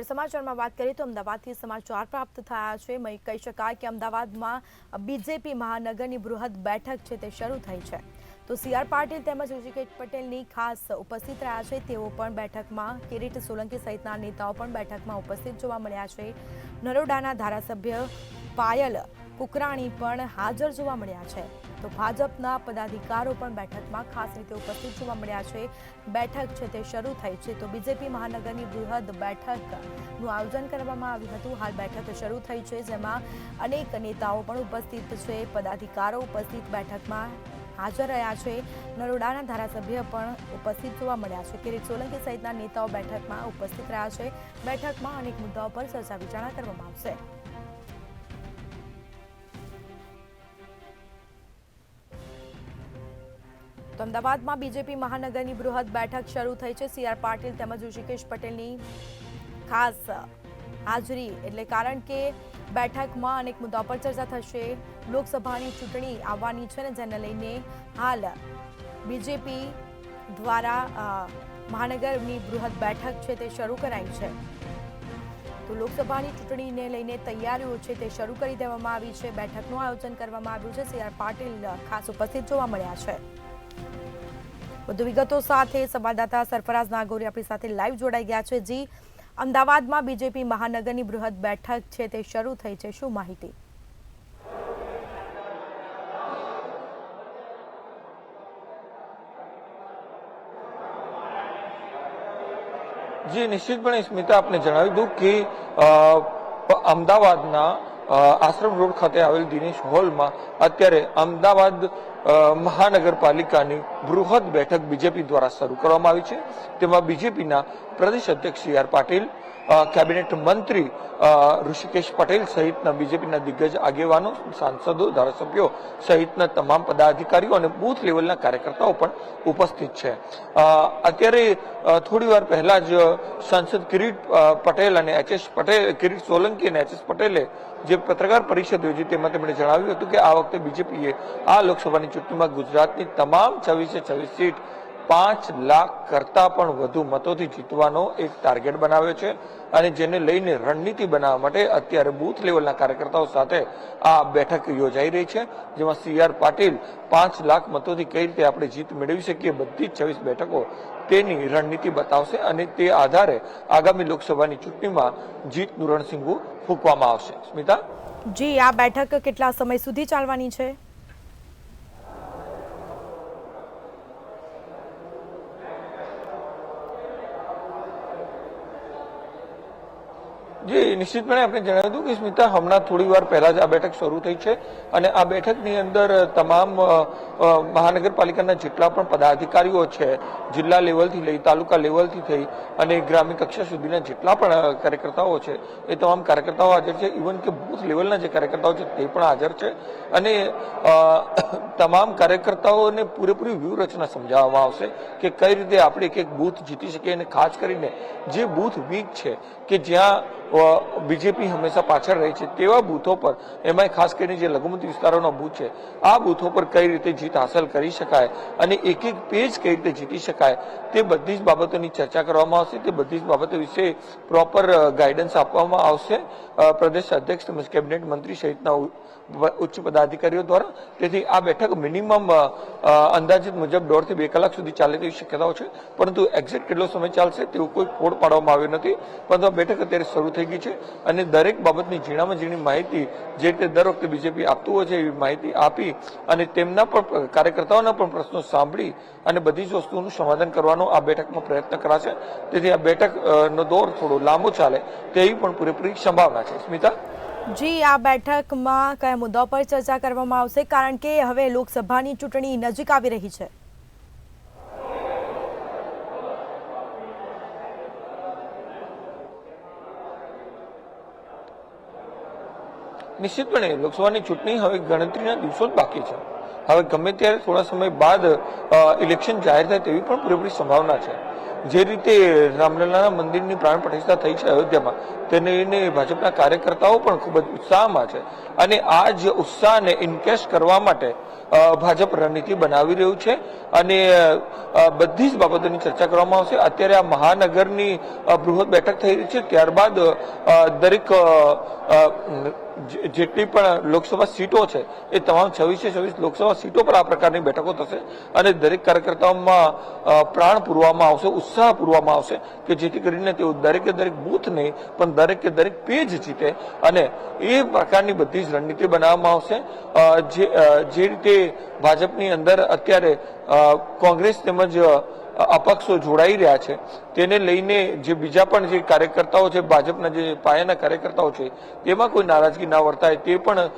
આગળ સમાચારમાં વાત કરીએ તો અમદાવાદથી સમાચાર પ્રાપ્ત થયા છે. કહી શકાય કે અમદાવાદમાં બીજેપી મહાનગરની બૃહદ બેઠક છે તે શરૂ થઈ છે. તો સી.આર. પાટીલ તેમજ ઋષિકેશ પટેલની ખાસ ઉપસ્થિત રહ્યા છે. તેઓ પણ બેઠકમાં, કિરીટ સોલંકી સહિતના નેતાઓ પણ બેઠકમાં ઉપસ્થિત જોવા મળ્યા છે. નરોડાના ધારાસભ્ય પાયલ કુકરાણી પણ હાજર જોવા મળ્યા છે. તો ભાજપના પદાધિકારીઓ પણ બેઠકમાં ખાસ રીતે ઉપસ્થિત જોવા મળ્યા છે. બેઠક છે તે શરૂ થઈ છે. તો બીજેપી મહાનગરની બૃહદ બેઠકનું આયોજન કરવામાં આવ્યું હતું. હાલ બેઠક શરૂ થઈ છે, જેમાં અનેક નેતાઓ પણ ઉપસ્થિત છે, પદાધિકારીઓ ઉપસ્થિત બેઠકમાં હાજર રહ્યા છે. નરોડાના ધારાસભ્ય પણ ઉપસ્થિત જોવા મળ્યા છે. કિરીટ સોલંકી સહિતના નેતાઓ બેઠકમાં ઉપસ્થિત રહ્યા છે. બેઠકમાં અનેક મુદ્દાઓ પર ચર્ચા વિચારણા કરવામાં આવશે. તો અમદાવાદમાં બીજેપી મહાનગરની બૃહદ બેઠક શરૂ થઈ છે. સી.આર. પાટીલ તેમજ ઋષિકેશ પટેલની ખાસ હાજરી, એટલે કારણ કે બેઠકમાં અનેક મુદ્દાઓ પર ચર્ચા થશે. લોકસભાની ચૂંટણી આવવાની છે ને જેને લઈને હાલ બીજેપી દ્વારા મહાનગરની બૃહદ બેઠક છે તે શરૂ કરાઈ છે. તો લોકસભાની ચૂંટણીને લઈને તૈયારીઓ છે તે શરૂ કરી દેવામાં આવી છે. બેઠકનું આયોજન કરવામાં આવ્યું છે. સી.આર. પાટીલ ખાસ ઉપસ્થિત જોવા મળ્યા છે. વધુ વિગતો સાથે સંવાદદાતા સરફરાઝ નાગોરી આપણી સાથે લાઈવ જોડાઈ ગયા છે. જી, અમદાવાદમાં બીજેપી મહાનગરની બૃહદ બેઠક છે તે શરૂ થઈ છે, શું માહિતી? જી, નિશ્ચિતપણે સ્મિતા, આપને જણાવી દઉં કે અમદાવાદના આશ્રમ રોડ ખાતે આવેલ દિનેશ હોલમાં અત્યારે અમદાવાદ મહાનગરપાલિકાની બૃહદ બેઠક બીજેપી દ્વારા શરૂ કરવામાં આવી છે. તેમાં બીજેપીના પ્રદેશ અધ્યક્ષ સી.આર. પાટીલ, કેબિનેટ મંત્રી ઋષિકેશ પટેલ સહિતના બીજેપીના દિગ્ગજ આગેવાનો, સાંસદો, ધારાસભ્યો સહિતના તમામ પદાધિકારીઓ અને બૂથ લેવલના કાર્યકર્તાઓ પણ ઉપસ્થિત છે. અત્યારે થોડી વાર પહેલા જ સાંસદ કિરીટ પટેલ અને કિરીટ સોલંકી અને એચ.એસ. પટેલે જે પત્રકાર પરિષદ યોજી તેમાં તેમણે જણાવ્યું હતું કે આ વખતે બીજેપીએ આ લોકસભાની ચૂંટણીમાં ગુજરાતની તમામ 26 સીટ 5 લાખ કરતા પણ વધુ મતોથી જીતવાનો એક ટાર્ગેટ બનાવ્યો છે અને જેને લઈને રણનીતિ બનાવવા માટે અત્યારે બૂથ લેવલના કાર્યકર્તાઓ સાથે આ બેઠક યોજાઈ રહી છે, જેમાં સી.આર. પાટીલ 5 લાખ મતોથી કઈ રીતે આપણે જીત મેળવી શકીએ બધી જ 26 બેઠકો તેની રણનીતિ બતાવશે અને તે આધારે આગામી લોકસભાની ચૂંટણીમાં જીતનું રણસિંગુ ફૂંકવામાં આવશે. સ્મિતા જી, આ બેઠક કેટલા સમય સુધી ચાલવાની છે? જી, નિશ્ચિતપણે આપણે જણાવ્યું હતું કે સ્મિતા, હમણાં થોડી વાર પહેલા જ આ બેઠક શરૂ થઈ છે અને આ બેઠકની અંદર તમામ મહાનગરપાલિકાના જેટલા પણ પદાધિકારીઓ છે, જિલ્લા લેવલથી લઈ તાલુકા લેવલથી થઈ અને ગ્રામ્ય કક્ષા સુધીના જેટલા પણ કાર્યકર્તાઓ છે એ તમામ કાર્યકર્તાઓ હાજર છે. ઇવન કે બૂથ લેવલના જે કાર્યકર્તાઓ છે તે પણ હાજર છે અને તમામ કાર્યકર્તાઓને પૂરેપૂરી વ્યૂહરચના સમજાવવામાં આવશે કે કઈ રીતે આપણે એક બૂથ જીતી શકીએ અને ખાસ કરીને જે બૂથ વીક છે કે જ્યાં બીજેપી હંમેશા પાછળ રહી છે તેવા બૂથો પર, એમાં ખાસ કરીને જે લઘુમતી વિસ્તારોના બૂથ છે, આ બૂથો પર કઈ રીતે જીત હાંસલ કરી શકાય અને એક એક પેજ કઈ રીતે જીતી શકાય તે બધી જ બાબતોની ચર્ચા કરવામાં આવશે. તે બધી જ બાબતો વિશે પ્રોપર ગાઈડન્સ આપવામાં આવશે પ્રદેશ અધ્યક્ષ તેમજ કેબિનેટ મંત્રી સહિતના ઉચ્ચ પદાધિકારીઓ દ્વારા. તેથી આ બેઠક મિનિમમ અંદાજિત મુજબ 1.5 થી 2 કલાક સુધી ચાલે તેવી શક્યતાઓ છે, પરંતુ એક્ઝેક્ટ કેટલો સમય ચાલશે તેવું કોઈ કોડ પાડવામાં આવ્યો નથી. પરંતુ આ બેઠક અત્યારે શરૂ થઈ ગઈ છે અને દરેક બાબતની ઝીણામાં ઝીણી માહિતી જે રીતે દર વખતે બીજેપી આપતું હોય છે એવી માહિતી આપી અને તેમના પણ કાર્યકર્તાઓના પણ પ્રશ્નો સાંભળી અને બધી જ વસ્તુઓનું સમાધાન કરવાનો આ બેઠકમાં પ્રયત્ન કરાશે. તેથી આ બેઠકનો દોર થોડો લાંબો ચાલે તેવી પણ પૂરેપૂરી સંભાવના છે. સ્મિતા જી, આ બેઠકમાં કયા મુદ્દાઓ પર ચર્ચા કરવામાં આવશે, કારણ કે હવે લોકસભાની ચૂંટણી નજીક આવી રહી છે? નિશ્ચિતપણે લોકસભાની ચૂંટણી હવે ગણતરીના દિવસો જ બાકી છે. હવે ગમે ત્યારે થોડા સમય બાદ ઇલેક્શન જાહેર થાય તેવી પણ પૂરેપૂરી સંભાવના છે. જે રીતે રામલલાના મંદિરની પ્રાણ પ્રતિષ્ઠા થઈ છે અયોધ્યામાં, તેને લઈને ભાજપના કાર્યકર્તાઓ પણ ખૂબ જ ઉત્સાહમાં છે અને આ જ ઉત્સાહને ઇન્કેશ કરવા માટે ભાજપ રણનીતિ બનાવી રહ્યું છે અને બધી જ બાબતોની ચર્ચા કરવામાં આવશે. અત્યારે આ મહાનગરની બૃહદ બેઠક થઈ રહી છે, ત્યારબાદ દરેક જેટલી પણ લોકસભા સીટો છે એ તમામ 26 લોકસભા સીટો પર આ પ્રકારની બેઠકો થશે અને દરેક કાર્યકર્તાઓમાં પ્રાણ પૂરવામાં આવશે, ઉત્સાહ પૂરવામાં આવશે કે જેથી કરીને તેઓ દરેકે દરેક બૂથ નહીં પણ દરેકે દરેક પેજ જીતે અને એ પ્રકારની બધી જ રણનીતિ બનાવવામાં આવશે. જે રીતે ભાજપની અંદર અત્યારે કોંગ્રેસ તેમજ અપક્ષો જોડાઈ રહ્યા છે તેને લઈને જે બીજા પણ જે કાર્યકર્તાઓ છે, ભાજપના જે પાયાના કાર્યકર્તાઓ છે, તેમાં કોઈ નારાજગી ના વર્તાય, તે પણ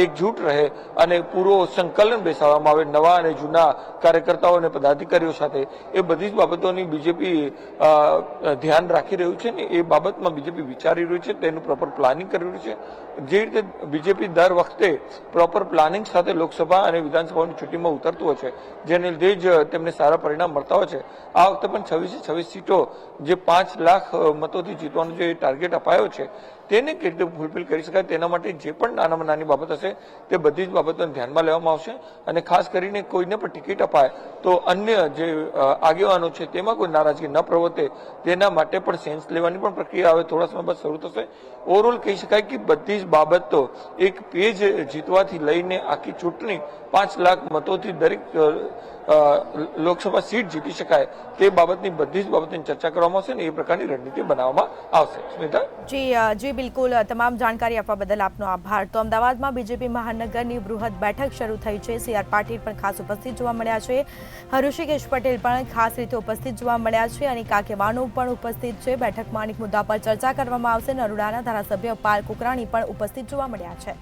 એકજૂટ રહે અને પૂરો સંકલન બેસાડવામાં આવે નવા અને જૂના કાર્યકર્તાઓ અને પદાધિકારીઓ સાથે. એ બધી જ બાબતોની બીજેપી ધ્યાન રાખી રહ્યું છે ને એ બાબતમાં બીજેપી વિચારી રહ્યું છે, તેનું પ્રોપર પ્લાનિંગ કરી રહ્યું છે. જે રીતે બીજેપી દર વખતે પ્રોપર પ્લાનિંગ સાથે લોકસભા અને વિધાનસભાની ચૂંટણીમાં ઉતરતું હોય છે, જેને લીધે જ તેમને સારા પરિણામ મળતા હોય છે. આ વખતે પણ 26 સીટો જે 5 લાખ મતોથી જીતવાનો જે ટાર્ગેટ અપાયો છે તેને કેવી રીતે ફૂલફિલ કરી શકાય તેના માટે જે પણ નાનામાં નાની બાબત હશે તે બધી જ બાબતોને ધ્યાનમાં લેવામાં આવશે અને ખાસ કરીને કોઈને પણ ટિકિટ અપાય તો અન્ય જે આગેવાનો છે તેમાં કોઈ નારાજગી ન પ્રવર્તે તેના માટે પણ સેન્સ લેવાની પણ પ્રક્રિયા હવે થોડા સમય બાદ શરૂ થશે. ઓવરઓલ કહી શકાય કે બધી જ બાબતો એક પેજ જીતવાથી લઈને આખી ચૂંટણી 5 લાખ મતોથી દરેક લોકસભા સીટ જીતી શકાય તે બાબતની બધી જ બાબતની ચર્ચા કરવામાં આવશે અને એ પ્રકારની રણનીતિ બનાવવામાં આવશે. સ્મિતા જી બિલકુલ, તમામ જાણકારી આપવા બદલ આપનો આભાર. તો અમદાવાદમાં બીજેપી મહાનગરની બૃહદ બેઠક શરૂ થઈ છે. સી.આર. પાટીલ પણ ખાસ ઉપસ્થિત જોવા મળ્યા છે, ઋષિકેશ પટેલ પણ ખાસ રીતે ઉપસ્થિત જોવા મળ્યા છે અને કાકેવાનો પણ ઉપસ્થિત છે. બેઠકમાં અનેક મુદ્દા પર ચર્ચા કરવામાં આવશે. નરોડાના ધારાસભ્ય પાલ કુકરાણી પણ ઉપસ્થિત જોવા મળ્યા છે.